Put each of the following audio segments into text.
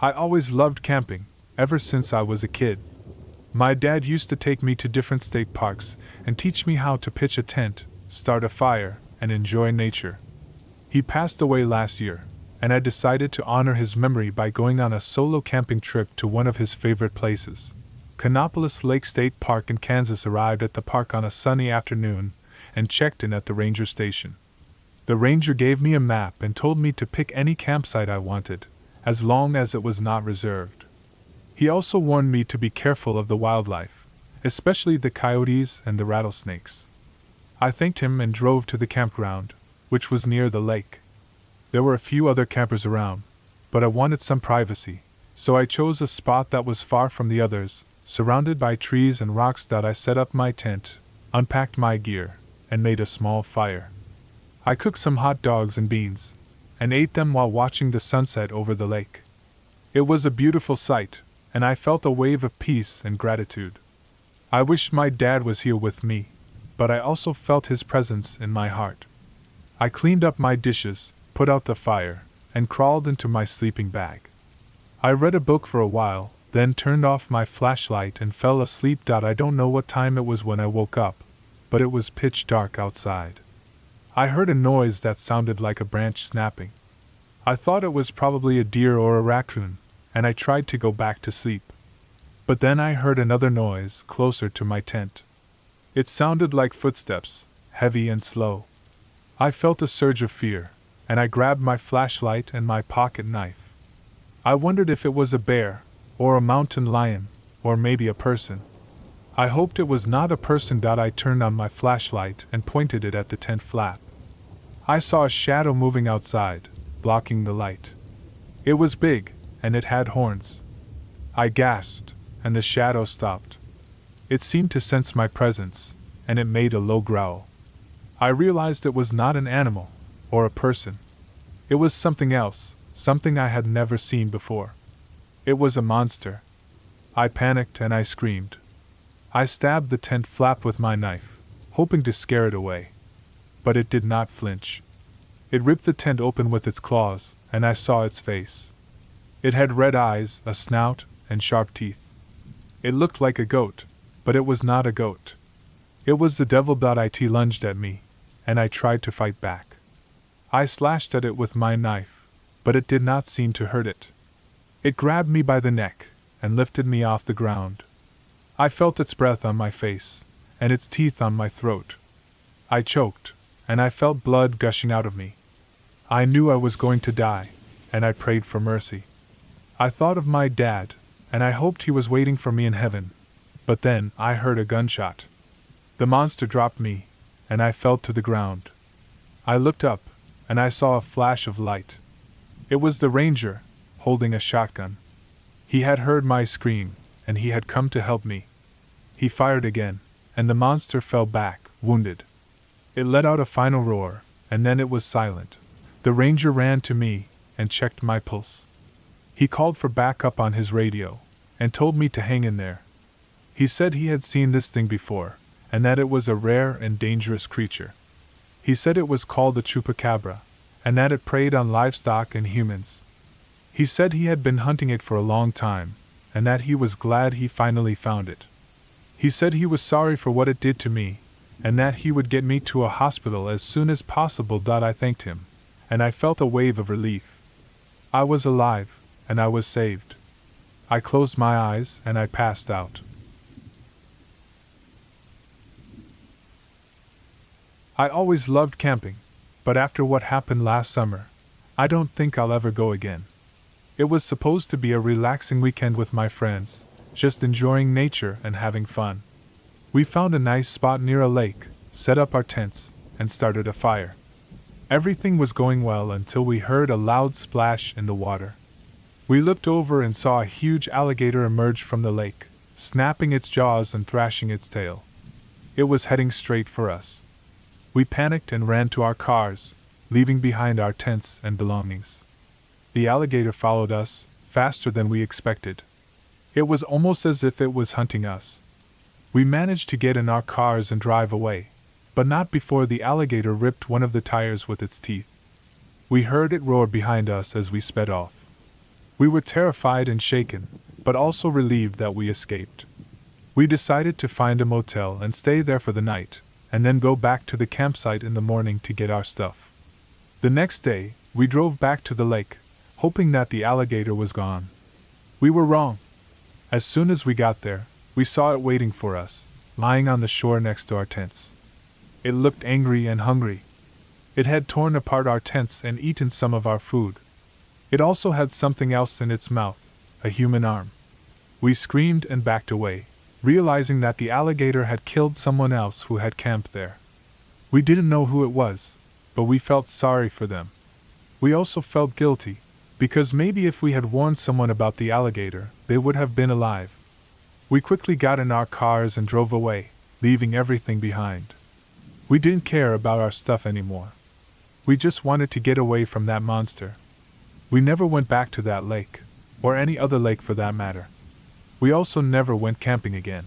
I always loved camping, ever since I was a kid. My dad used to take me to different state parks and teach me how to pitch a tent, start a fire, and enjoy nature. He passed away last year, and I decided to honor his memory by going on a solo camping trip to one of his favorite places. Canopolis Lake State Park in Kansas. Arrived at the park on a sunny afternoon and checked in at the ranger station. The ranger gave me a map and told me to pick any campsite I wanted, as long as it was not reserved. He also warned me to be careful of the wildlife, especially the coyotes and the rattlesnakes. I thanked him and drove to the campground, which was near the lake. There were a few other campers around, but I wanted some privacy, so I chose a spot that was far from the others, surrounded by trees and rocks. I set up my tent, unpacked my gear, and made a small fire. I cooked some hot dogs and beans, and ate them while watching the sunset over the lake. It was a beautiful sight, and I felt a wave of peace and gratitude. I wished my dad was here with me, but I also felt his presence in my heart. I cleaned up my dishes, put out the fire, and crawled into my sleeping bag. I read a book for a while, then turned off my flashlight and fell asleep. I don't know what time it was when I woke up, but it was pitch dark outside. I heard a noise that sounded like a branch snapping. I thought it was probably a deer or a raccoon, and I tried to go back to sleep. But then I heard another noise closer to my tent. It sounded like footsteps, heavy and slow. I felt a surge of fear, and I grabbed my flashlight and my pocket knife. I wondered if it was a bear, or a mountain lion, or maybe a person. I hoped it was not a person. I turned on my flashlight and pointed it at the tent flap. I saw a shadow moving outside, blocking the light. It was big, and it had horns. I gasped, and the shadow stopped. It seemed to sense my presence, and it made a low growl. I realized it was not an animal, or a person. It was something else, something I had never seen before. It was a monster. I panicked and I screamed. I stabbed the tent flap with my knife, hoping to scare it away. But it did not flinch. It ripped the tent open with its claws, and I saw its face. It had red eyes, a snout, and sharp teeth. It looked like a goat, but it was not a goat. It was the devil. It lunged at me, and I tried to fight back. I slashed at it with my knife, but it did not seem to hurt it. It grabbed me by the neck and lifted me off the ground. I felt its breath on my face, and its teeth on my throat. I choked, and I felt blood gushing out of me. I knew I was going to die, and I prayed for mercy. I thought of my dad, and I hoped he was waiting for me in heaven. But then I heard a gunshot. The monster dropped me, and I fell to the ground. I looked up, and I saw a flash of light. It was the ranger, holding a shotgun. He had heard my scream, and he had come to help me. He fired again, and the monster fell back, wounded. It let out a final roar, and then it was silent. The ranger ran to me and checked my pulse. He called for backup on his radio, and told me to hang in there. He said he had seen this thing before, and that it was a rare and dangerous creature. He said it was called a chupacabra, and that it preyed on livestock and humans. He said he had been hunting it for a long time, and that he was glad he finally found it. He said he was sorry for what it did to me, and that he would get me to a hospital as soon as possible. I thanked him, and I felt a wave of relief. I was alive, and I was saved. I closed my eyes and I passed out. I always loved camping, but after what happened last summer, I don't think I'll ever go again. It was supposed to be a relaxing weekend with my friends, just enjoying nature and having fun. We found a nice spot near a lake, set up our tents, and started a fire. Everything was going well until we heard a loud splash in the water. We looked over and saw a huge alligator emerge from the lake, snapping its jaws and thrashing its tail. It was heading straight for us. We panicked and ran to our cars, leaving behind our tents and belongings. The alligator followed us, faster than we expected. It was almost as if it was hunting us. We managed to get in our cars and drive away, but not before the alligator ripped one of the tires with its teeth. We heard it roar behind us as we sped off. We were terrified and shaken, but also relieved that we escaped. We decided to find a motel and stay there for the night, and then go back to the campsite in the morning to get our stuff. The next day, we drove back to the lake, hoping that the alligator was gone. We were wrong. As soon as we got there, we saw it waiting for us, lying on the shore next to our tents. It looked angry and hungry. It had torn apart our tents and eaten some of our food. It also had something else in its mouth, a human arm. We screamed and backed away, realizing that the alligator had killed someone else who had camped there. We didn't know who it was, but we felt sorry for them. We also felt guilty, because maybe if we had warned someone about the alligator, they would have been alive. We quickly got in our cars and drove away, leaving everything behind. We didn't care about our stuff anymore. We just wanted to get away from that monster. We never went back to that lake, or any other lake for that matter. We also never went camping again.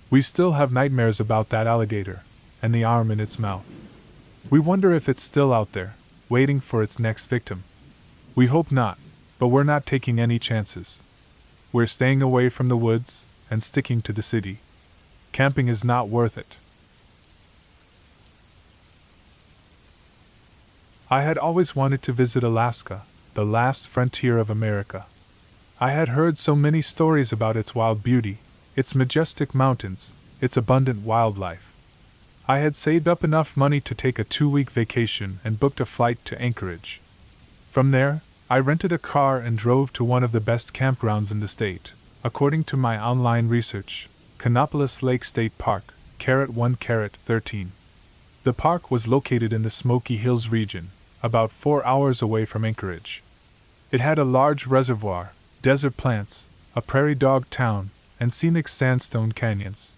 We still have nightmares about that alligator, and the arm in its mouth. We wonder if it's still out there, waiting for its next victim. We hope not, but we're not taking any chances. We're staying away from the woods and sticking to the city. Camping is not worth it. I had always wanted to visit Alaska, the last frontier of America. I had heard so many stories about its wild beauty, its majestic mountains, its abundant wildlife. I had saved up enough money to take a 2-week vacation and booked a flight to Anchorage. From there, I rented a car and drove to one of the best campgrounds in the state, according to my online research, Canopolis Lake State Park, 1-13. The park was located in the Smoky Hills region, about 4 hours away from Anchorage. It had a large reservoir, desert plants, a prairie dog town, and scenic sandstone canyons.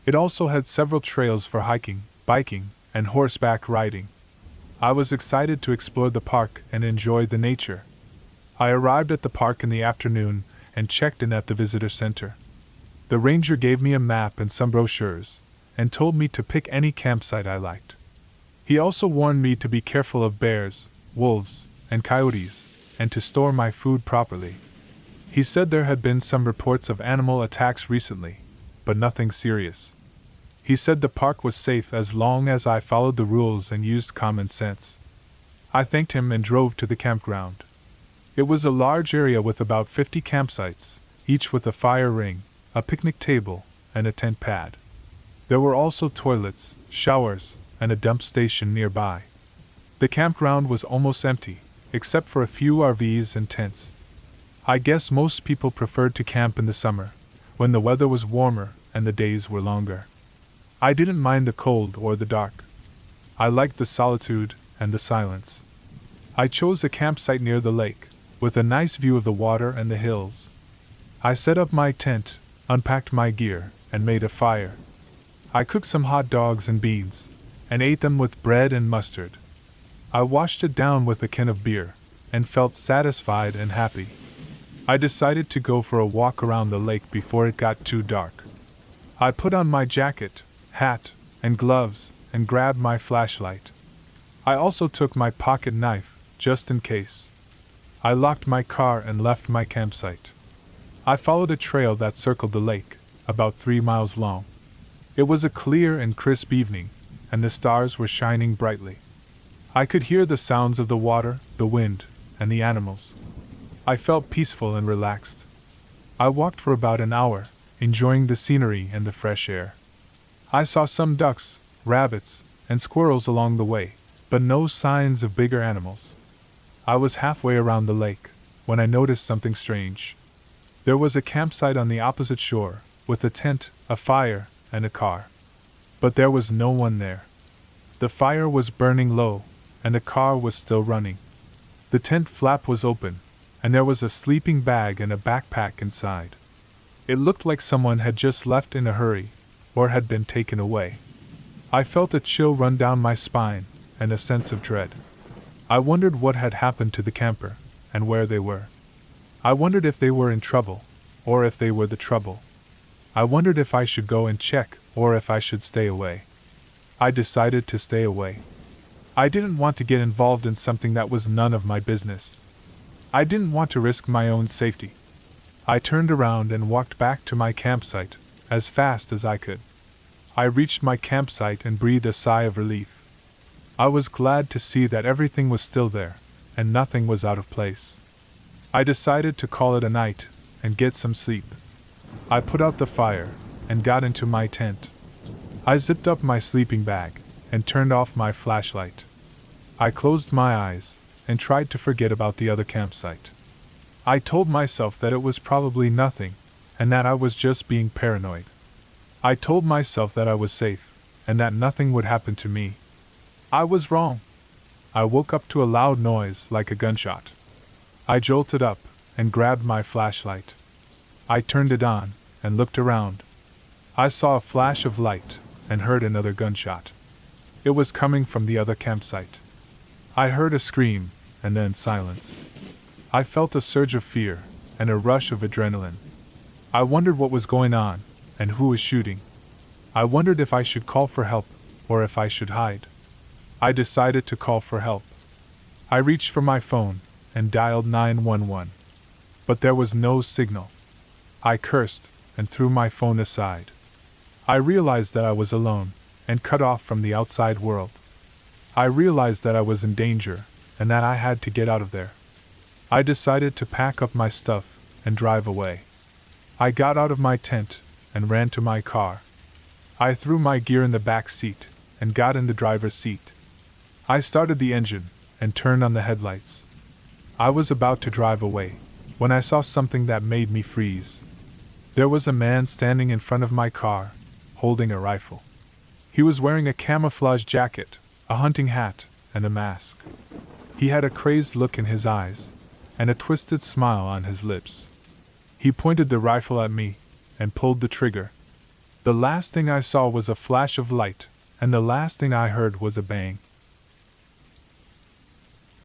It also had several trails for hiking, biking, and horseback riding. I was excited to explore the park and enjoy the nature. I arrived at the park in the afternoon and checked in at the visitor center. The ranger gave me a map and some brochures, and told me to pick any campsite I liked. He also warned me to be careful of bears, wolves, and coyotes, and to store my food properly. He said there had been some reports of animal attacks recently, but nothing serious. He said the park was safe as long as I followed the rules and used common sense. I thanked him and drove to the campground. It was a large area with about 50 campsites, each with a fire ring, a picnic table, and a tent pad. There were also toilets, showers, and a dump station nearby. The campground was almost empty, except for a few RVs and tents. I guess most people preferred to camp in the summer, when the weather was warmer and the days were longer. I didn't mind the cold or the dark. I liked the solitude and the silence. I chose a campsite near the lake, with a nice view of the water and the hills. I set up my tent, unpacked my gear, and made a fire. I cooked some hot dogs and beans, and ate them with bread and mustard. I washed it down with a can of beer, and felt satisfied and happy. I decided to go for a walk around the lake before it got too dark. I put on my jacket, hat, and gloves, and grabbed my flashlight. I also took my pocket knife, just in case. I locked my car and left my campsite. I followed a trail that circled the lake, about 3 miles long. It was a clear and crisp evening, and the stars were shining brightly. I could hear the sounds of the water, the wind, and the animals. I felt peaceful and relaxed. I walked for about an hour, enjoying the scenery and the fresh air. I saw some ducks, rabbits, and squirrels along the way, but no signs of bigger animals. I was halfway around the lake, when I noticed something strange. There was a campsite on the opposite shore, with a tent, a fire, and a car. But there was no one there. The fire was burning low, and the car was still running. The tent flap was open, and there was a sleeping bag and a backpack inside. It looked like someone had just left in a hurry, or had been taken away. I felt a chill run down my spine, and a sense of dread. I wondered what had happened to the camper, and where they were. I wondered if they were in trouble, or if they were the trouble. I wondered if I should go and check, or if I should stay away. I decided to stay away. I didn't want to get involved in something that was none of my business. I didn't want to risk my own safety. I turned around and walked back to my campsite, as fast as I could. I reached my campsite and breathed a sigh of relief. I was glad to see that everything was still there, and nothing was out of place. I decided to call it a night, and get some sleep. I put out the fire, and got into my tent. I zipped up my sleeping bag, and turned off my flashlight. I closed my eyes, and tried to forget about the other campsite. I told myself that it was probably nothing, and that I was just being paranoid. I told myself that I was safe, and that nothing would happen to me. I was wrong. I woke up to a loud noise like a gunshot. I jolted up, and grabbed my flashlight. I turned it on, and looked around. I saw a flash of light, and heard another gunshot. It was coming from the other campsite. I heard a scream, and then silence. I felt a surge of fear, and a rush of adrenaline. I wondered what was going on, and who was shooting. I wondered if I should call for help, or if I should hide. I decided to call for help. I reached for my phone, and dialed 911. But there was no signal. I cursed, and threw my phone aside. I realized that I was alone, and cut off from the outside world. I realized that I was in danger, and that I had to get out of there. I decided to pack up my stuff, and drive away. I got out of my tent, and ran to my car. I threw my gear in the back seat, and got in the driver's seat. I started the engine, and turned on the headlights. I was about to drive away, when I saw something that made me freeze. There was a man standing in front of my car, holding a rifle. He was wearing a camouflage jacket, a hunting hat, and a mask. He had a crazed look in his eyes, and a twisted smile on his lips. He pointed the rifle at me, and pulled the trigger. The last thing I saw was a flash of light, and the last thing I heard was a bang.